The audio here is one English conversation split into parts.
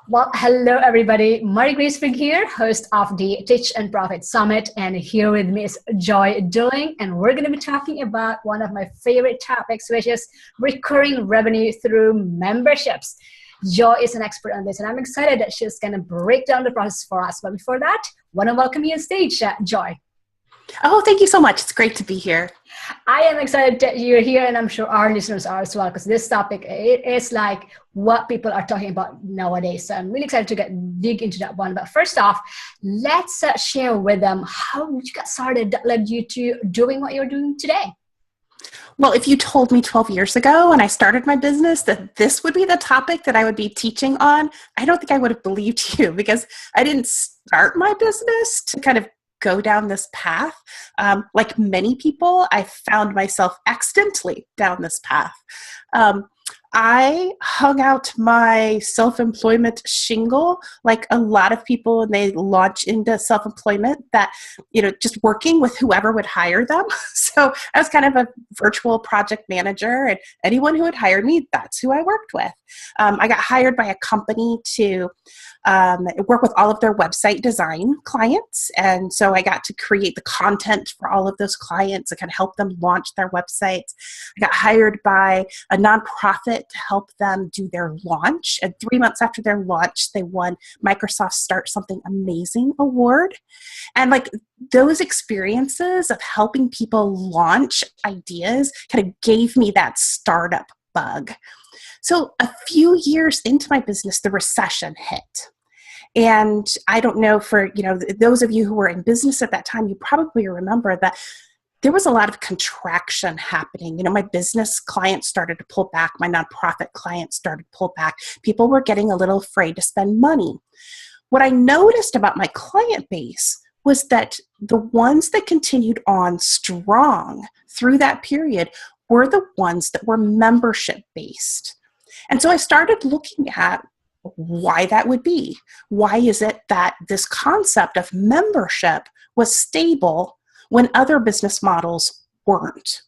Well, hello everybody. Marie Graceberg here, host of the Teach and Profit Summit, and here with me is Joy Duling, and we're going to be talking about one of my favorite topics, which is recurring revenue through memberships. Joy is an expert on this, and I'm excited that she's going to break down the process for us. But before that, I want to welcome you on stage, Joy. Oh, thank you so much. It's great to be here. I am excited that you're here, and I'm sure our listeners are as well, because this topic it is like what people are talking about nowadays. So I'm really excited to dig into that one. But first off, let's share with them how you got started that led you to doing what you're doing today. Well, if you told me 12 years ago when I started my business that this would be the topic that I would be teaching on, I don't think I would have believed you, because I didn't start my business to kind of go down this path. Like many people, I found myself accidentally down this path. I hung out my self-employment shingle like a lot of people when they launch into self-employment, that, just working with whoever would hire them. So I was kind of a virtual project manager, and anyone who would hire me, that's who I worked with. I got hired by a company to work with all of their website design clients. And so I got to create the content for all of those clients and kind of help them launch their websites. I got hired by a nonprofit to help them do their launch. And 3 months after their launch, they won Microsoft Start Something Amazing award. And like those experiences of helping people launch ideas kind of gave me that startup bug. So a few years into my business, the recession hit. And I don't know, for those of you who were in business at that time, you probably remember that there was a lot of contraction happening. My business clients started to pull back. My nonprofit clients started to pull back. People were getting a little afraid to spend money. What I noticed about my client base was that the ones that continued on strong through that period were the ones that were membership based. And so I started looking at why that would be. Why is it that this concept of membership was stable when other business models weren't?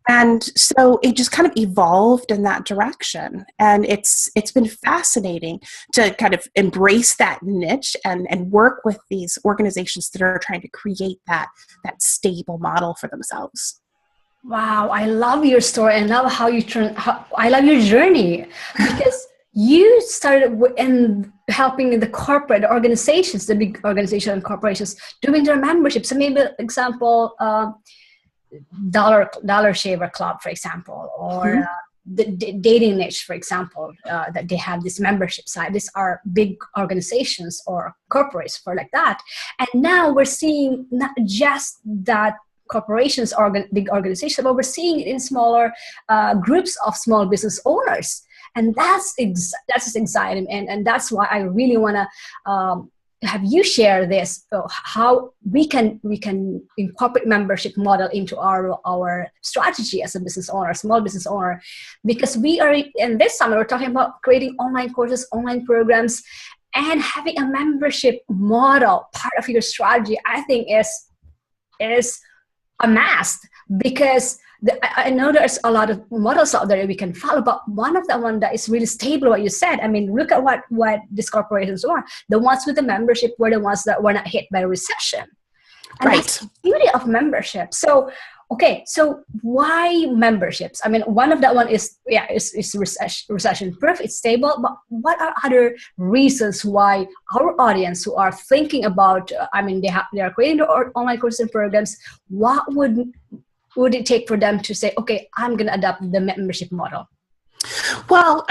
And so it just kind of evolved in that direction. And it's been fascinating to kind of embrace that niche and work with these organizations that are trying to create that stable model for themselves. Wow, I love your story. I love I love your journey, because you started in helping the corporate organizations, the big organizations and corporations, doing their membership. So maybe, example, Dollar Shaver Club, for example, or the dating niche, for example, that they have this membership side. These are big organizations or corporates for like that. And now we're seeing not just that corporations or big organizations, but we're seeing it in smaller groups of small business owners. And that's exciting, and that's why I really want to have you share this, how we can incorporate membership model into our strategy as a business owner, small business owner, because we are in this summit, we're talking about creating online courses, online programs, and having a membership model part of your strategy. I think is a must, because I know there's a lot of models out there we can follow, but one of the one that is really stable, what you said. I mean, look at what these corporations are. The ones with the membership were the ones that were not hit by recession. And right. That's the beauty of membership. So, okay, so why memberships? I mean, one of that one is recession proof, it's stable, but what are other reasons why our audience who are thinking about, they are creating their online courses and programs, what would it take for them to say, okay, I'm going to adopt the membership model? Well,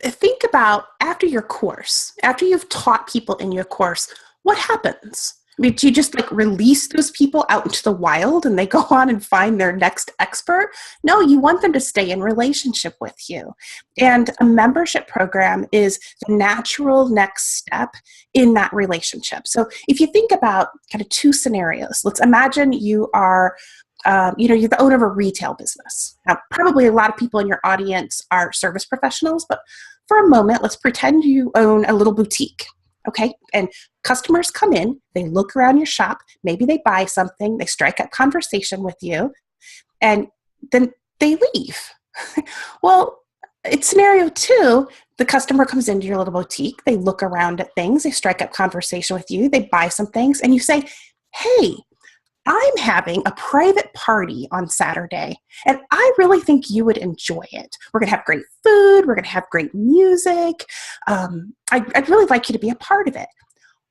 think about after your course, after you've taught people in your course, what happens? Do you just release those people out into the wild and they go on and find their next expert? No, you want them to stay in relationship with you. And a membership program is the natural next step in that relationship. So if you think about kind of two scenarios, let's imagine you are you're the owner of a retail business. Now, probably a lot of people in your audience are service professionals, but for a moment, let's pretend you own a little boutique. Okay. And customers come in, they look around your shop, maybe they buy something, they strike up conversation with you, and then they leave. Well, It's scenario 2, the customer comes into your little boutique, they look around at things, they strike up conversation with you, they buy some things, and you say, hey, I'm having a private party on Saturday, and I really think you would enjoy it. We're going to have great food. We're going to have great music. I'd really like you to be a part of it.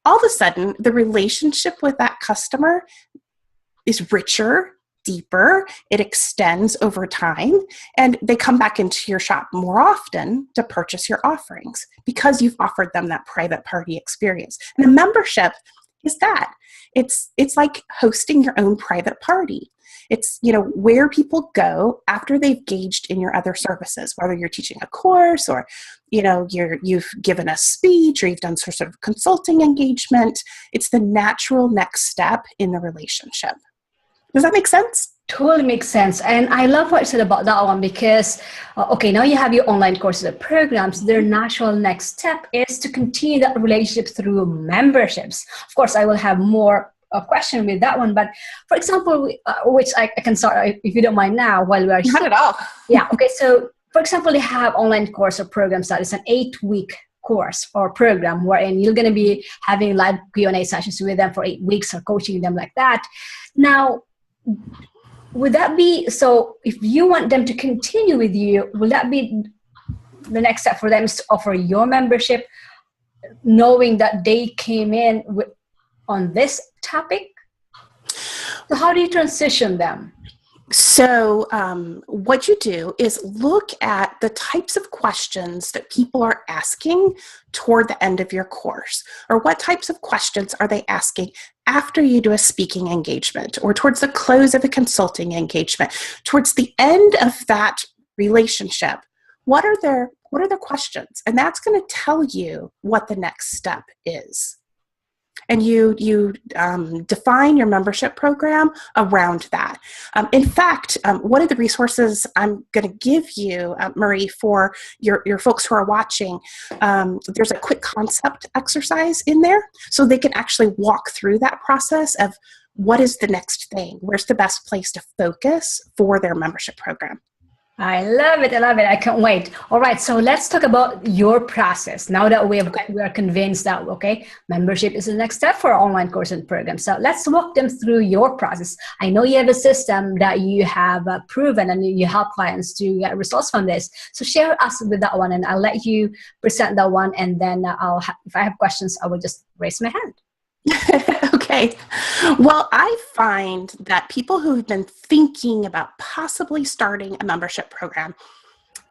All of a sudden, the relationship with that customer is richer, deeper. It extends over time, and they come back into your shop more often to purchase your offerings because you've offered them that private party experience. And a membership is that. It's like hosting your own private party. It's, where people go after they've gauged in your other services, whether you're teaching a course or, you've given a speech or you've done sort of consulting engagement. It's the natural next step in the relationship. Does that make sense? Totally makes sense. And I love what you said about that one because, now you have your online courses and programs. Their natural next step is to continue that relationship through memberships. Of course, I will have more question with that one. But for example, which I can start, if you don't mind now, while we are Not at all. Yeah. Okay. So for example, they have online course or programs that is an 8-week course or program wherein you're going to be having live Q&A sessions with them for 8 weeks or coaching them like that. Now, would that be, so if you want them to continue with you, will that be the next step for them is to offer your membership, knowing that they came in on this topic? So how do you transition them? So what you do is look at the types of questions that people are asking toward the end of your course, or what types of questions are they asking after you do a speaking engagement, or towards the close of a consulting engagement, towards the end of that relationship. What are their questions? And that's going to tell you what the next step is. And you define your membership program around that. In fact, one of the resources I'm going to give you, Marie, for your folks who are watching, there's a quick concept exercise in there, so they can actually walk through that process of what is the next thing, where's the best place to focus for their membership program. I love it. I love it. I can't wait. All right. So let's talk about your process. Now that we are convinced that, membership is the next step for our online course and program. So let's walk them through your process. I know you have a system that you have proven and you help clients to get results from this. So share us with that one and I'll let you present that one. And then if I have questions, I will just raise my hand. Okay. Well, I find that people who've been thinking about possibly starting a membership program,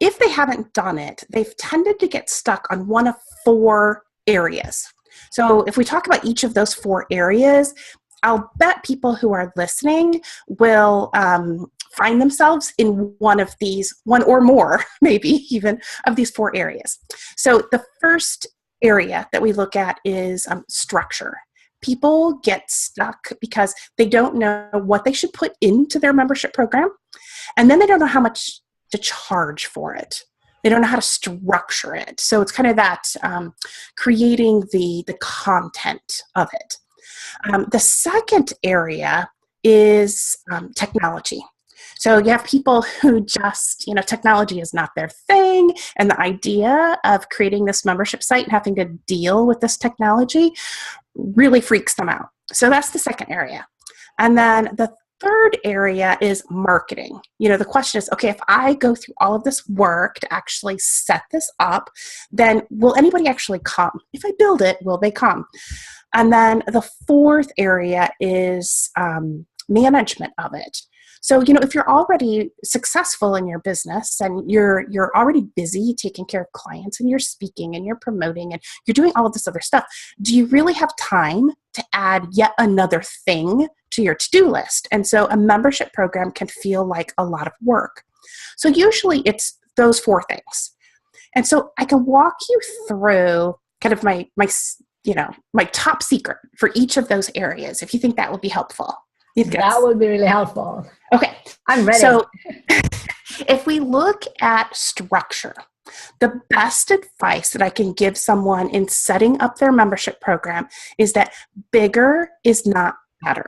if they haven't done it, they've tended to get stuck on one of 4 areas. So if we talk about each of those 4 areas, I'll bet people who are listening will find themselves in one of these, one or more, maybe even, of these 4 areas. So the first area that we look at is structure. People get stuck because they don't know what they should put into their membership program, and then they don't know how much to charge for it. They don't know how to structure it. So it's kind of that creating the content of it. The second area is technology. So you have people who just, technology is not their thing, and the idea of creating this membership site and having to deal with this technology really freaks them out. So that's the second area. And then the third area is marketing. The question is, okay, if I go through all of this work to actually set this up, then will anybody actually come? If I build it, will they come? And then the fourth area is management of it. So, if you're already successful in your business and you're already busy taking care of clients and you're speaking and you're promoting and you're doing all of this other stuff, do you really have time to add yet another thing to your to-do list? And so a membership program can feel like a lot of work. So usually it's those 4 things. And so I can walk you through kind of my top secret for each of those areas, if you think that would be helpful. That would be really helpful. Okay. I'm ready. So if we look at structure, the best advice that I can give someone in setting up their membership program is that bigger is not better.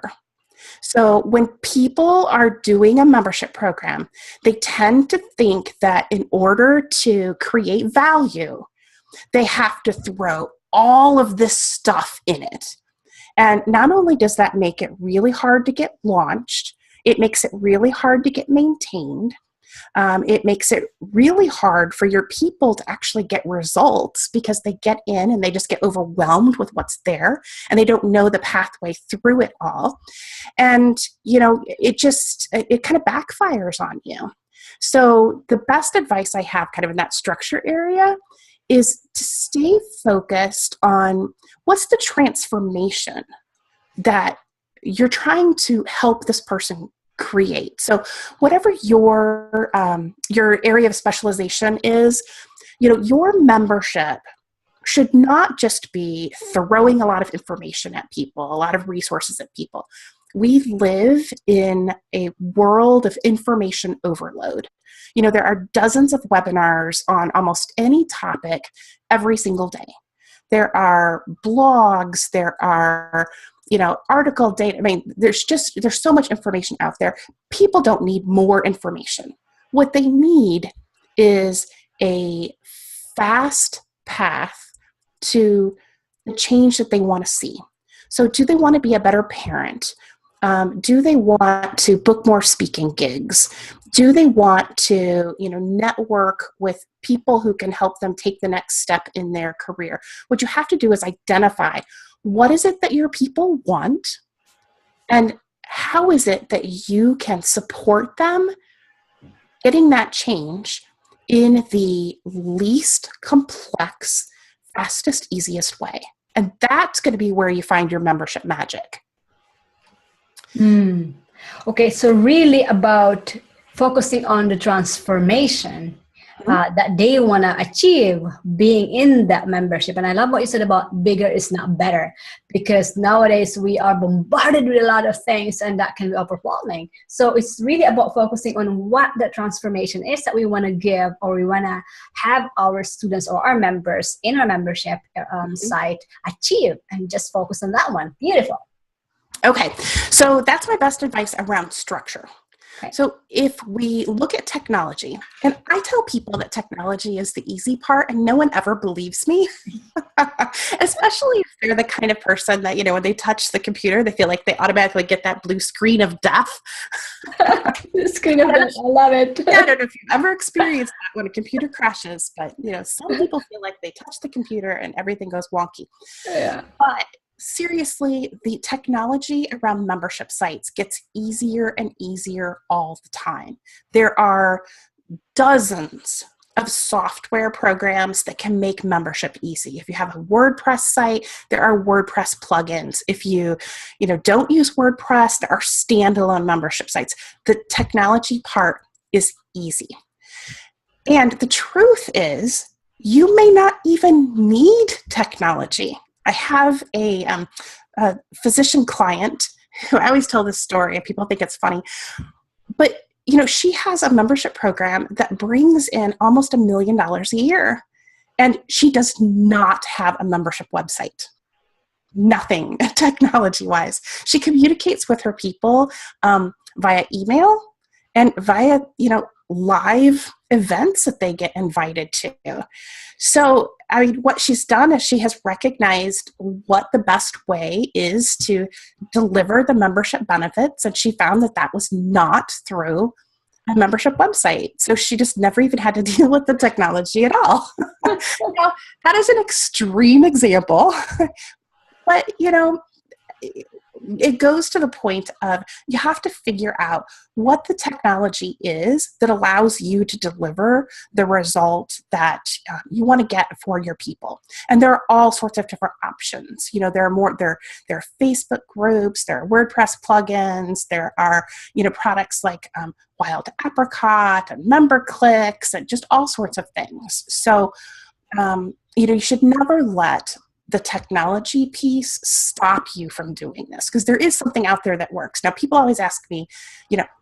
So when people are doing a membership program, they tend to think that in order to create value, they have to throw all of this stuff in it. And not only does that make it really hard to get launched, it makes it really hard to get maintained. It makes it really hard for your people to actually get results because they get in and they just get overwhelmed with what's there and they don't know the pathway through it all. And, it kind of backfires on you. So the best advice I have kind of in that structure area is to stay focused on what's the transformation that you're trying to help this person create. So whatever your area of specialization is, your membership should not just be throwing a lot of information at people, a lot of resources at people. We live in a world of information overload. There are dozens of webinars on almost any topic every single day. There are blogs, there are article data. I mean, there's so much information out there. People don't need more information. What they need is a fast path to the change that they want to see. So do they want to be a better parent? Do they want to book more speaking gigs? Do they want to, network with people who can help them take the next step in their career? What you have to do is identify what is it that your people want and how is it that you can support them getting that change in the least complex, fastest, easiest way. And that's going to be where you find your membership magic. Okay, so really about focusing on the transformation that they want to achieve being in that membership. And I love what you said about bigger is not better, because nowadays we are bombarded with a lot of things and that can be overwhelming. So it's really about focusing on what the transformation is that we want to give, or we want to have our students or our members in our membership site achieve, and just focus on that one. Beautiful. Okay, so that's my best advice around structure. Okay. So if we look at technology, and I tell people that technology is the easy part, and no one ever believes me, especially if they're the kind of person that, when they touch the computer, they feel like they automatically get that blue screen of death. The screen of death, I love it. Yeah, I don't know if you've ever experienced that when a computer crashes, but, some people feel like they touch the computer and everything goes wonky. Yeah. But seriously, the technology around membership sites gets easier and easier all the time. There are dozens of software programs that can make membership easy. If you have a WordPress site, there are WordPress plugins. If you don't use WordPress, there are standalone membership sites. The technology part is easy. And the truth is, you may not even need technology. I have a physician client who I always tell this story and people think it's funny, but she has a membership program that brings in almost $1 million a year, and she does not have a membership website. Nothing technology wise. She communicates with her people via email and via, live events that they get invited to. So, what she's done is she has recognized what the best way is to deliver the membership benefits, and she found that was not through a membership website. So she just never even had to deal with the technology at all. Now, that is an extreme example, but, it goes to the point of you have to figure out what the technology is that allows you to deliver the result that you want to get for your people. And there are all sorts of different options. There are Facebook groups, there are WordPress plugins, there are, products like Wild Apricot and MemberClicks and just all sorts of things. So, you should never let the technology piece stop you from doing this, because there is something out there that works. Now, people always ask me,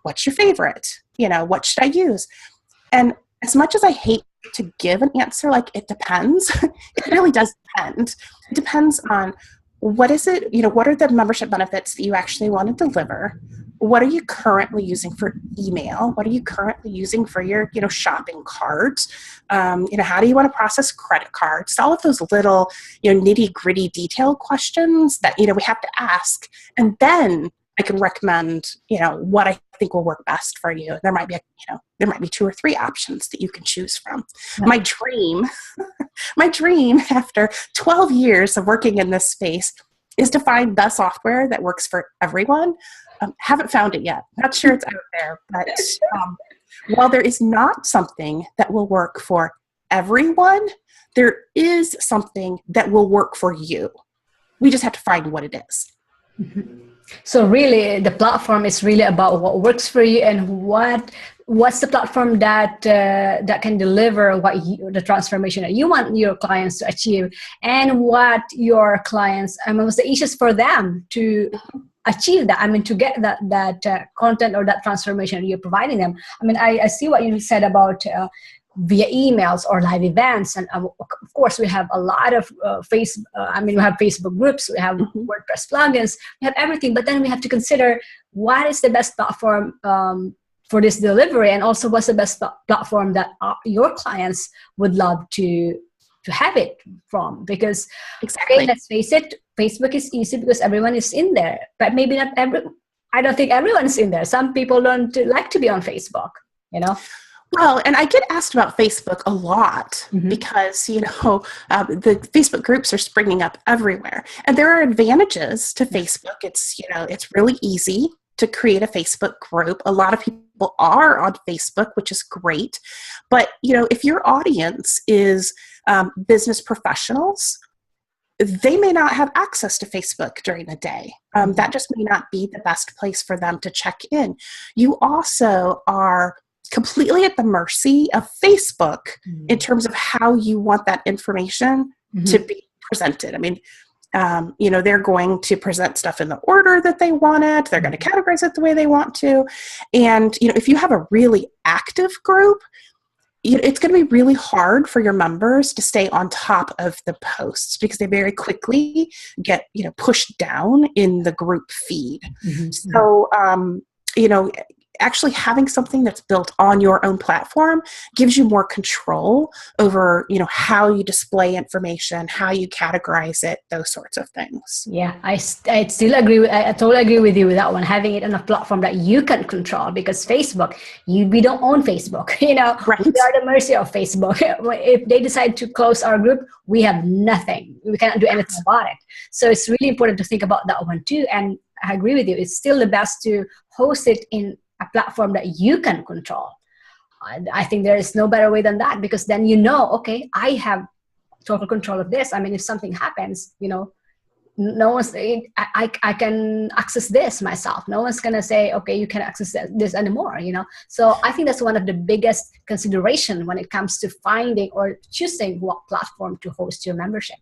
what's your favorite? What should I use? And as much as I hate to give an answer like it depends, it really does depend. It depends on what is it, what are the membership benefits that you actually want to deliver? What are you currently using for email? What are you currently using for your, shopping carts? How do you want to process credit cards? All of those little, nitty gritty detailed questions that, we have to ask. And then I can recommend, what I think will work best for you. There might be, there might be 2 or 3 options that you can choose from. Yeah. My dream after 12 years of working in this space is to find the software that works for everyone. Haven't found it yet. Not sure it's out there, but while there is not something that will work for everyone, there is something that will work for you. We just have to find what it is. Mm-hmm. So really, the platform is really about what works for you and what's the platform that can deliver the transformation that you want your clients to achieve, and what your clients, what's the issues for them to achieve that. To get that content or that transformation you're providing them. I see what you said about via emails or live events, and of course we have a lot of we have Facebook groups, we have WordPress plugins, we have everything, but then we have to consider what is the best platform for this delivery, and also what's the best platform that your clients would love to have it from. Because okay, let's face it, Facebook is easy because everyone is in there, but maybe not I don't think everyone is in there. Some people don't like to be on Facebook, Well, and I get asked about Facebook a lot because, the Facebook groups are springing up everywhere. And there are advantages to Facebook. It's, it's really easy to create a Facebook group. A lot of people are on Facebook, which is great. But, if your audience is business professionals, they may not have access to Facebook during the day. That just may not be the best place for them to check in. You also are completely at the mercy of Facebook in terms of how you want that information to be presented. They're going to present stuff in the order that they want it. They're going to categorize it the way they want to. And, if you have a really active group, it's going to be really hard for your members to stay on top of the posts because they very quickly get, pushed down in the group feed. So, actually having something that's built on your own platform gives you more control over, how you display information, how you categorize it, those sorts of things. Yeah, I still agree. I totally agree with you with that one, having it on a platform that you can control, because Facebook, we don't own Facebook, Right. We are at the mercy of Facebook. If they decide to close our group, we have nothing. We cannot do anything about it. So it's really important to think about that one too. And I agree with you. It's still the best to host it in a platform that you can control. I think there is no better way than that, because then okay, I have total control of this. If something happens, no one's, I can access this myself. No one's gonna say, okay, you can't access this anymore, So I think that's one of the biggest consideration when it comes to finding or choosing what platform to host your membership.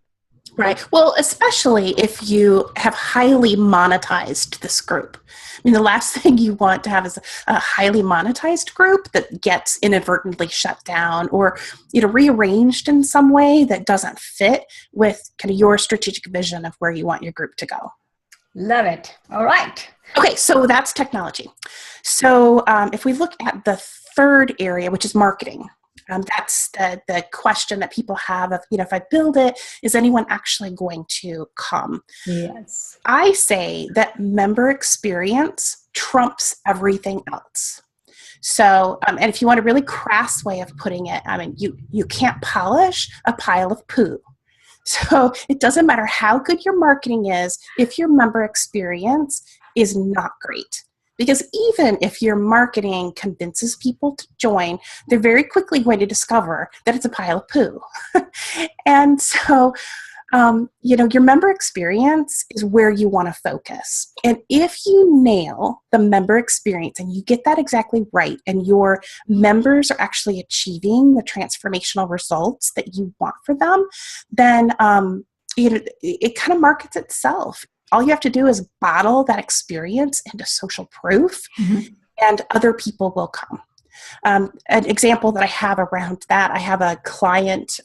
Right. Well, especially if you have highly monetized this group. The last thing you want to have is a highly monetized group that gets inadvertently shut down or, rearranged in some way that doesn't fit with kind of your strategic vision of where you want your group to go. Love it. All right. Okay. So that's technology. So if we look at the third area, which is marketing, that's the question that people have of, if I build it, is anyone actually going to come? Yes. I say that member experience trumps everything else. So, and if you want a really crass way of putting it, you can't polish a pile of poo. So it doesn't matter how good your marketing is if your member experience is not great. Because even if your marketing convinces people to join, they're very quickly going to discover that it's a pile of poo. And so, your member experience is where you want to focus. And if you nail the member experience and you get that exactly right, and your members are actually achieving the transformational results that you want for them, then it kind of markets itself. All you have to do is bottle that experience into social proof, and other people will come. An example that I have around that, I have a client,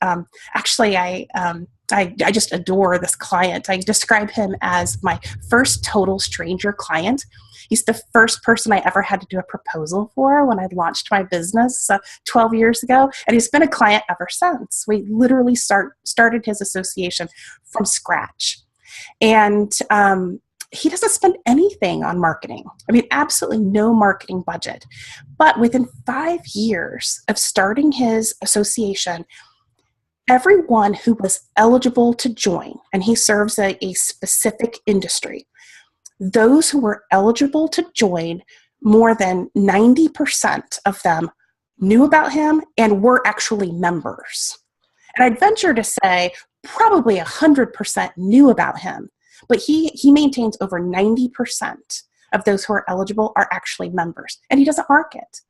I just adore this client. I describe him as my first total stranger client. He's the first person I ever had to do a proposal for when I launched my business 12 years ago. And he's been a client ever since. We literally started his association from scratch. And he doesn't spend anything on marketing. I mean, absolutely no marketing budget. But within 5 years of starting his association, everyone who was eligible to join, and he serves a specific industry, those who were eligible to join, more than 90% of them knew about him and were actually members. And I'd venture to say probably 100% knew about him, but he maintains over 90% of those who are eligible are actually members, and he doesn't market.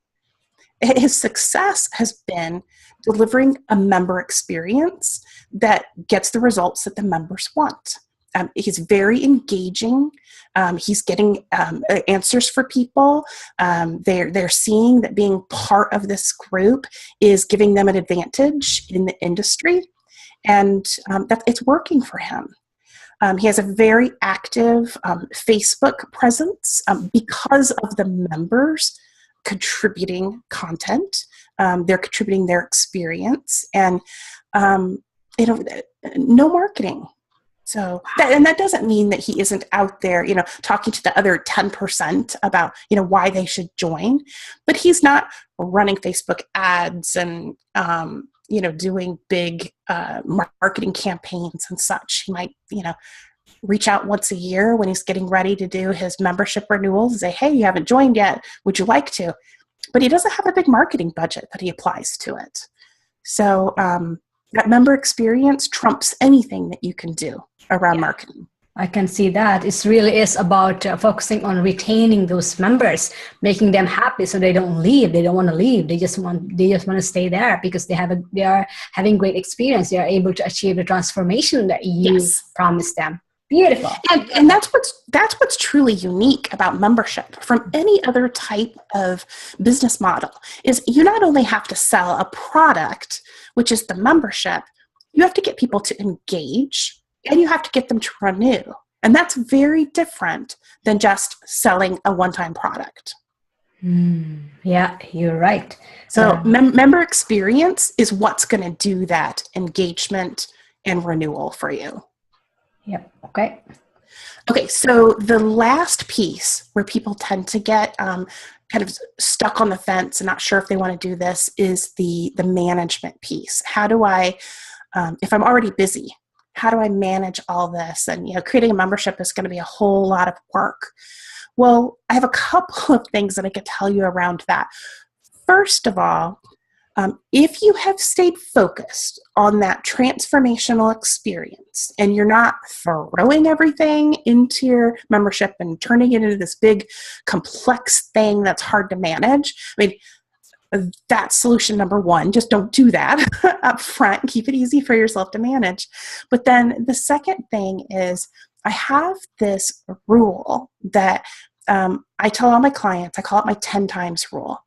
His success has been delivering a member experience that gets the results that the members want. He's very engaging. He's getting answers for people. They're seeing that being part of this group is giving them an advantage in the industry, and that it's working for him. He has a very active Facebook presence because of the members contributing content. They're contributing their experience, and no marketing. So, that doesn't mean that he isn't out there, talking to the other 10% about, why they should join, but he's not running Facebook ads and, doing big marketing campaigns and such. He might, reach out once a year when he's getting ready to do his membership renewal and say, hey, you haven't joined yet. Would you like to? But he doesn't have a big marketing budget that he applies to it. So that member experience trumps anything that you can do around marketing. I can see that. It really is about focusing on retaining those members, making them happy so they don't leave. They don't want to leave. They just want to stay there because they are having great experience. They are able to achieve the transformation that you promised them. Beautiful. And that's what's truly unique about membership from any other type of business model is you not only have to sell a product, which is the membership, you have to get people to engage and you have to get them to renew. And that's very different than just selling a one-time product. Yeah, you're right. So member experience is what's going to do that engagement and renewal for you. Yep. Okay. Okay. So the last piece where people tend to get kind of stuck on the fence and not sure if they want to do this is the management piece. How do I, if I'm already busy, how do I manage all this? And, creating a membership is going to be a whole lot of work. Well, I have a couple of things that I could tell you around that. First of all, if you have stayed focused on that transformational experience and you're not throwing everything into your membership and turning it into this big complex thing that's hard to manage, I mean, that's solution number one. Just don't do that up front. Keep it easy for yourself to manage. But then the second thing is I have this rule that I tell all my clients, I call it my 10 times rule.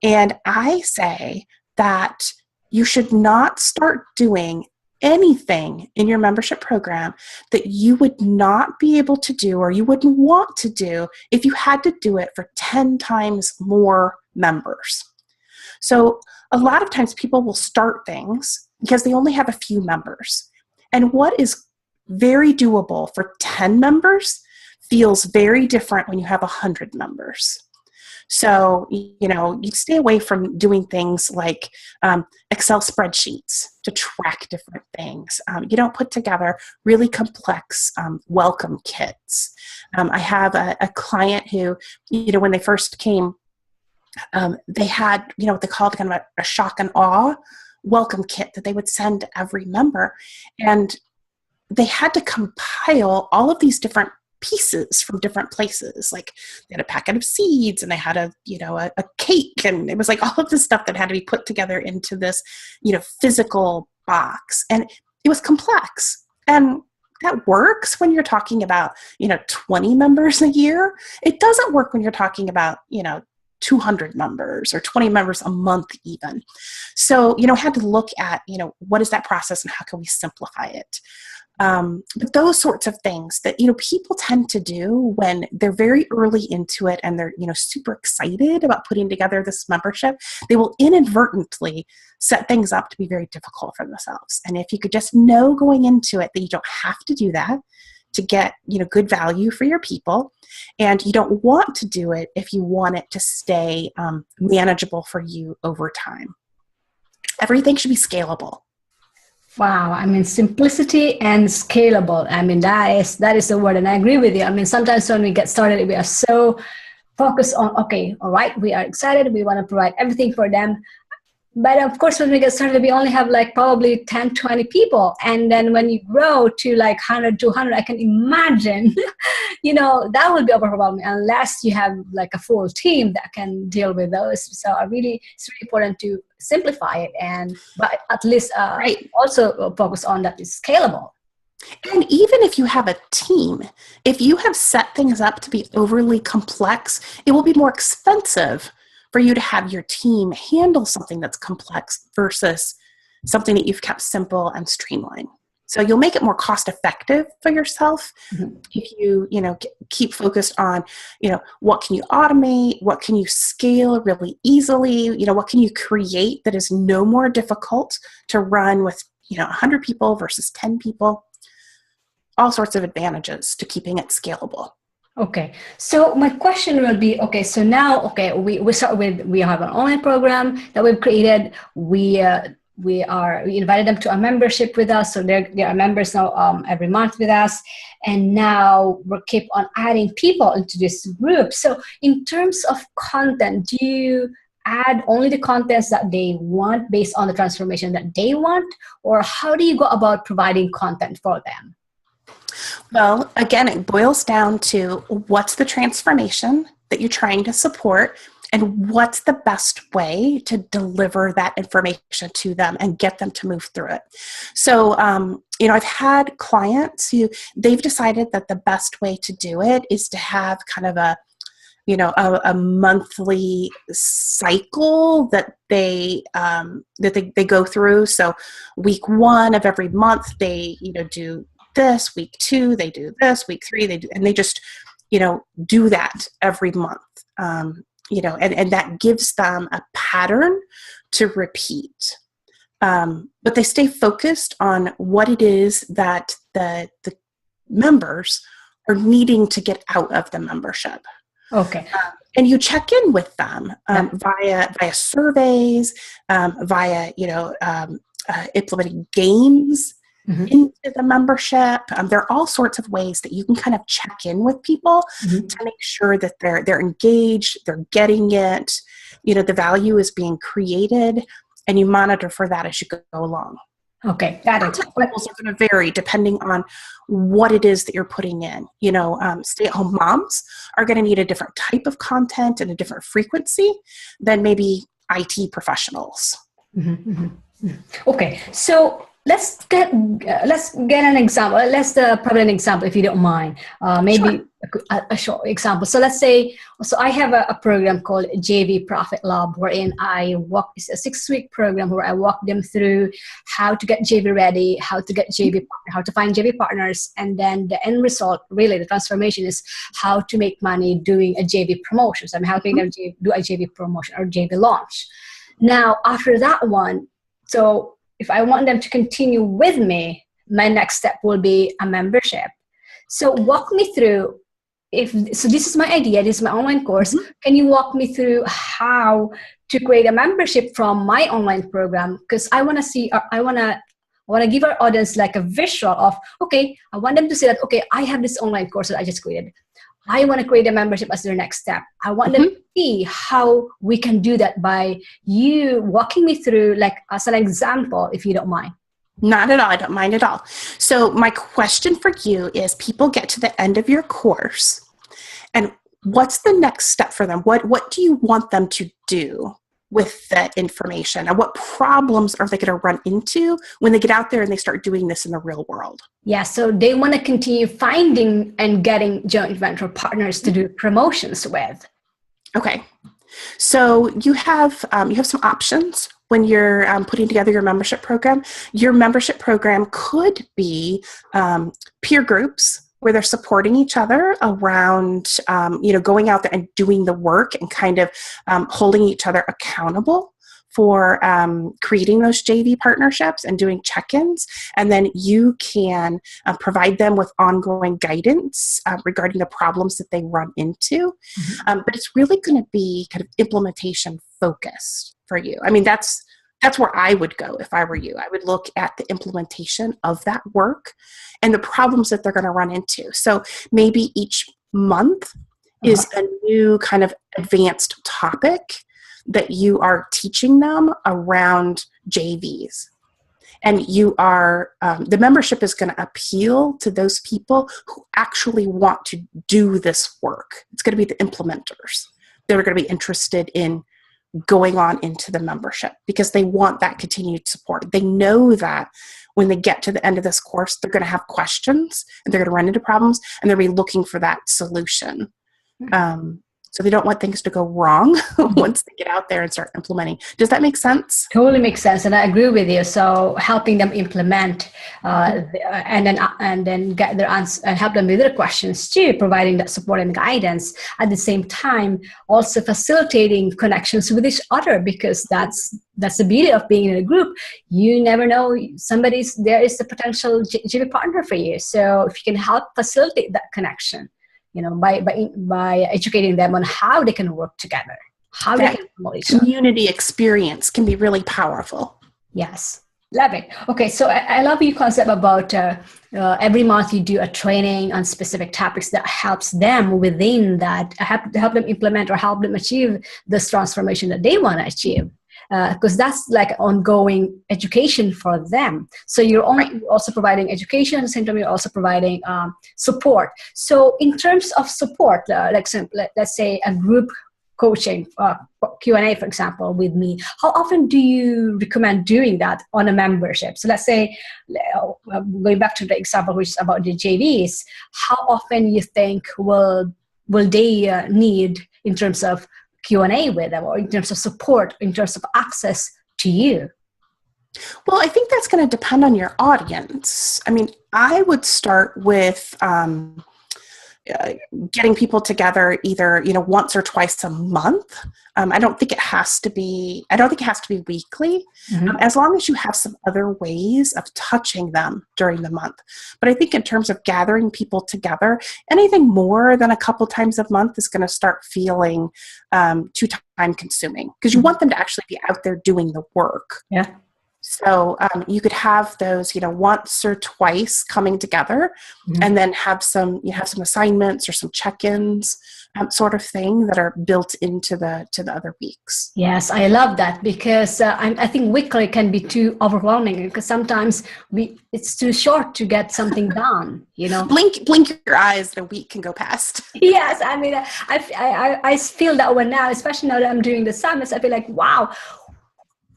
And I say that you should not start doing anything in your membership program that you would not be able to do or you wouldn't want to do if you had to do it for 10 times more members. So a lot of times people will start things because they only have a few members. And what is very doable for 10 members feels very different when you have 100 members. So, you stay away from doing things like Excel spreadsheets to track different things. You don't put together really complex welcome kits. I have a client who, when they first came, they had, what they called kind of a shock and awe welcome kit that they would send to every member. And they had to compile all of these different pieces from different places. Like they had a packet of seeds and they had a cake, and it was like all of this stuff that had to be put together into this, physical box. And it was complex. And that works when you're talking about, 20 members a year. It doesn't work when you're talking about, 200 members or 20 members a month even. So, I had to look at, what is that process and how can we simplify it? But those sorts of things that, people tend to do when they're very early into it and they're, super excited about putting together this membership, they will inadvertently set things up to be very difficult for themselves. And if you could just know going into it that you don't have to do that to get, good value for your people, and you don't want to do it if you want it to stay manageable for you over time. Everything should be scalable. Wow, I mean, simplicity and scalable. I mean, that is the word, and I agree with you. I mean, sometimes when we get started, we are so focused on, okay, all right, we are excited, we want to provide everything for them. But of course, when we get started, we only have like probably 10, 20 people. And then when you grow to like 100, 200, I can imagine, that will be overwhelming unless you have like a full team that can deal with those. So it's really important to simplify it, but at least also focus on that is scalable. And even if you have a team, if you have set things up to be overly complex, it will be more expensive for you to have your team handle something that's complex versus something that you've kept simple and streamlined. So you'll make it more cost effective for yourself if you, keep focused on, what can you automate? What can you scale really easily? What can you create that is no more difficult to run with, 100 people versus 10 people? All sorts of advantages to keeping it scalable. Okay, so my question will be, so now, we start with, we have an online program that we've created. We invited them to a membership with us, so they are members now every month with us, and now we keep on adding people into this group. So in terms of content, do you add only the contents that they want based on the transformation that they want, or how do you go about providing content for them? Well, again, it boils down to what's the transformation that you're trying to support and what's the best way to deliver that information to them and get them to move through it. So, I've had clients who they've decided that the best way to do it is to have kind of a monthly cycle that they go through. So week 1 of every month, they, do this, week 2 they do this, week 3 they do, and they just do that every month, and that gives them a pattern to repeat, but they stay focused on what it is that the members are needing to get out of the membership. And you check in with them via surveys, via implementing games into the membership. There are all sorts of ways that you can kind of check in with people to make sure that they're engaged, they're getting it, the value is being created, and you monitor for that as you go along. Okay, got it. Levels are going to vary depending on what it is that you're putting in. Stay-at-home moms are going to need a different type of content and a different frequency than maybe IT professionals. Okay, so let's get an example. Let's provide an example, if you don't mind. Maybe a short example. So let's say, I have a program called JV Profit Lab, wherein it's a 6-week program where I walk them through how to get JV ready, how to get how to find JV partners, and then the end result, really the transformation, is how to make money doing a JV promotion. So I'm helping them do a JV promotion or JV launch. Now, after that one, so if I want them to continue with me, my next step will be a membership. So walk me through, this is my idea, this is my online course. Can you walk me through how to create a membership from my online program? Because I want to give our audience like a visual of, I want them to see that, I have this online course that I just created. I want to create a membership as their next step. I want them to see how we can do that by you walking me through, like as an example, if you don't mind. Not at all. I don't mind at all. So my question for you is, people get to the end of your course, and what's the next step for them? What do you want them to do with that information, and what problems are they going to run into when they get out there and they start doing this in the real world? Yeah, so they want to continue finding and getting joint venture partners to do promotions with. Okay. So you have some options when you're putting together your membership program. Your membership program could be peer groups where they're supporting each other around, going out there and doing the work and kind of holding each other accountable for creating those JV partnerships and doing check-ins. And then you can provide them with ongoing guidance regarding the problems that they run into. But it's really going to be kind of implementation focused for you. I mean, that's where I would go if I were you. I would look at the implementation of that work and the problems that they're going to run into. So maybe each month is a new kind of advanced topic that you are teaching them around JVs. And you are, the membership is going to appeal to those people who actually want to do this work. It's going to be the implementers. They're going to be interested in going on into the membership because they want that continued support. They know that when they get to the end of this course, they're going to have questions and they're going to run into problems and they'll be looking for that solution. So they don't want things to go wrong once they get out there and start implementing. Does that make sense? Totally makes sense, and I agree with you. So helping them implement, and then get their answers and help them with their questions too, providing that support and guidance. At the same time, also facilitating connections with each other, because that's the beauty of being in a group. You never know, there is a potential JV partner for you. So if you can help facilitate that connection, by educating them on how they can work together, how they can promote each other. Community experience can be really powerful. Yes, love it. Okay, so I love your concept about every month you do a training on specific topics that helps them within that, help them implement or help them achieve this transformation that they want to achieve. Because that's like ongoing education for them. So you're also providing education, at the same time you're also providing support. So in terms of support, let's say a group coaching, Q&A, for example, with me, how often do you recommend doing that on a membership? So let's say, going back to the example which is about the JVs, how often you think will they need in terms of Q&A with them, or in terms of support, in terms of access to you? Well, I think that's going to depend on your audience. I mean, I would start with getting people together either, once or twice a month. I don't think it has to be weekly, as long as you have some other ways of touching them during the month. But I think in terms of gathering people together, anything more than a couple times a month is going to start feeling too time consuming, because you want them to actually be out there doing the work. Yeah. So you could have those, once or twice coming together, and then have some assignments or some check-ins, sort of thing that are built into the other weeks. Yes, I love that, because I think weekly can be too overwhelming, because sometimes it's too short to get something done. Blink your eyes, and a week can go past. Yes, I mean, I feel that one now, especially now that I'm doing the summits. I feel like, wow.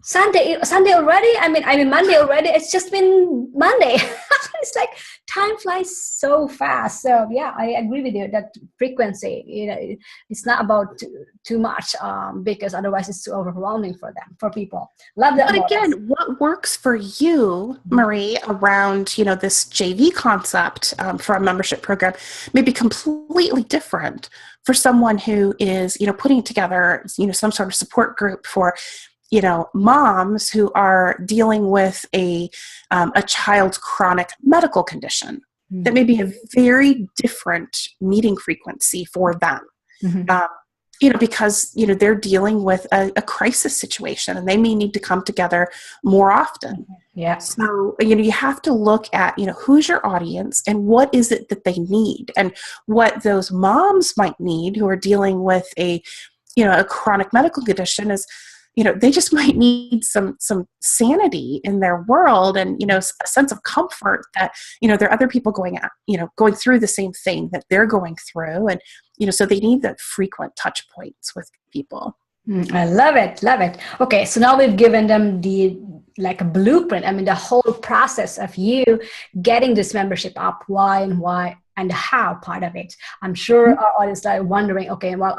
Sunday already? I mean Monday already. It's just been Monday. It's like time flies so fast. So yeah, I agree with you that frequency, it's not about too much, because otherwise it's too overwhelming for people. Love that. But again, what works for you, Marie, around this JV concept for a membership program may be completely different for someone who is putting together some sort of support group for moms who are dealing with a child's chronic medical condition. That may be a very different meeting frequency for them. Because they're dealing with a crisis situation, and they may need to come together more often. Yeah. So you have to look at who's your audience and what is it that they need, and what those moms might need who are dealing with a chronic medical condition is. They just might need some sanity in their world, and, a sense of comfort that, there are other people going through the same thing that they're going through. And, so they need that frequent touch points with people. I love it. Love it. Okay. So now we've given them a blueprint. I mean, the whole process of you getting this membership up, why and how part of it. I'm sure our audience are wondering, okay, well,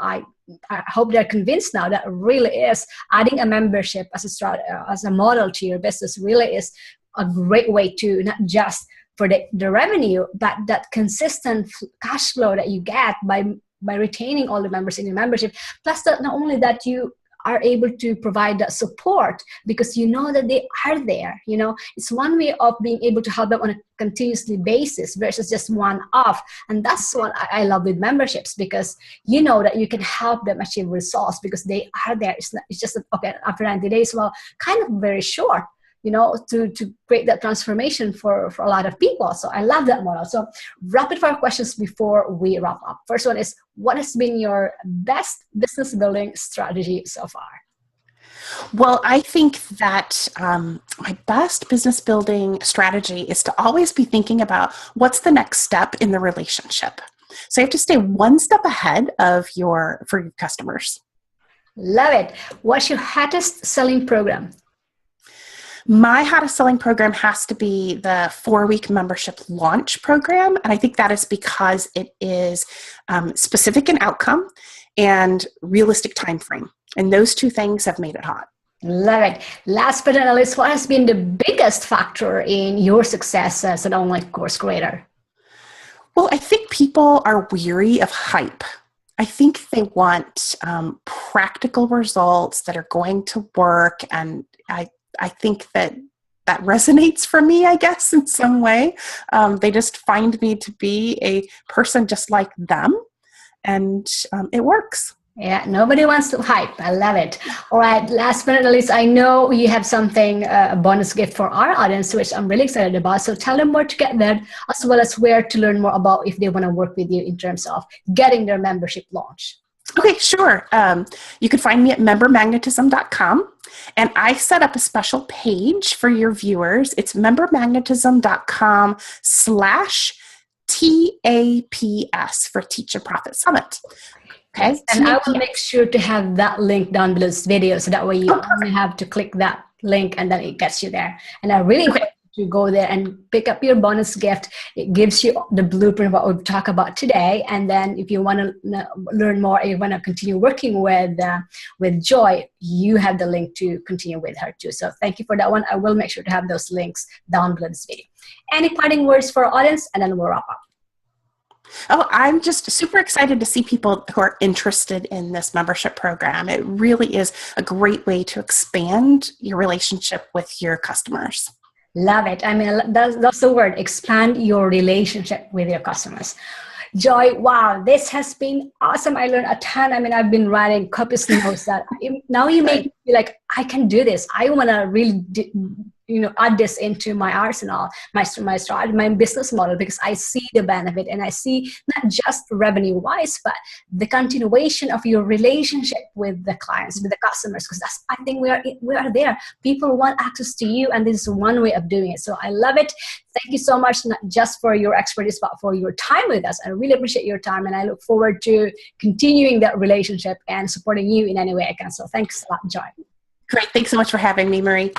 I hope they're convinced now that really is adding a membership as a model to your business really is a great way to not just for the revenue, but that consistent cash flow that you get by retaining all the members in your membership. Plus, that not only that you are able to provide that support because you know that they are there. It's one way of being able to help them on a continuously basis versus just one off. And that's what I love with memberships, because you know that you can help them achieve results because they are there. It's just that, okay, after 90 days, well, kind of very short, to create that transformation for a lot of people. So I love that model. So rapid fire questions before we wrap up. First one is, what has been your best business building strategy so far? Well, I think that my best business building strategy is to always be thinking about what's the next step in the relationship. So you have to stay one step ahead for your customers. Love it. What's your hottest selling program? My hottest selling program has to be the 4-week membership launch program. And I think that is because it is specific in outcome and realistic time frame. And those two things have made it hot. Love it. Last but not least, what has been the biggest factor in your success as an online course creator? Well, I think people are weary of hype. I think they want practical results that are going to work. And I think that resonates for me, I guess, in some way. They just find me to be a person just like them, and it works. Yeah, nobody wants to hype. I love it. All right, last but not least, I know you have something, a bonus gift for our audience, which I'm really excited about. So tell them where to get that, as well as where to learn more about if they want to work with you in terms of getting their membership launch. Okay, sure. You can find me at membermagnetism.com, and I set up a special page for your viewers. It's membermagnetism.com/TAPS for Teach a Profit Summit. Okay. Yes, and I will make sure to have that link down below this video, so that way you only have to click that link and then it gets you there. And I really encourage you to go there and pick up your bonus gift. It gives you the blueprint of what we'll talk about today. And then if you want to learn more, you want to continue working with Joy, you have the link to continue with her too. So thank you for that one. I will make sure to have those links down below this video. Any parting words for our audience, and then we'll wrap up. Oh, I'm just super excited to see people who are interested in this membership program. It really is a great way to expand your relationship with your customers. Love it. I mean, that's the word, expand your relationship with your customers. Joy, wow, this has been awesome. I learned a ton. I mean, I've been writing copious notes that now you make me feel like I can do this. I want to really add this into my arsenal, my strategy, my business model, because I see the benefit, and I see not just revenue wise, but the continuation of your relationship with the clients, with the customers, because I think we are there. People want access to you, and this is one way of doing it. So I love it. Thank you so much, not just for your expertise, but for your time with us. I really appreciate your time, and I look forward to continuing that relationship and supporting you in any way I can. So thanks a lot, Joy. Great. Thanks so much for having me, Marie.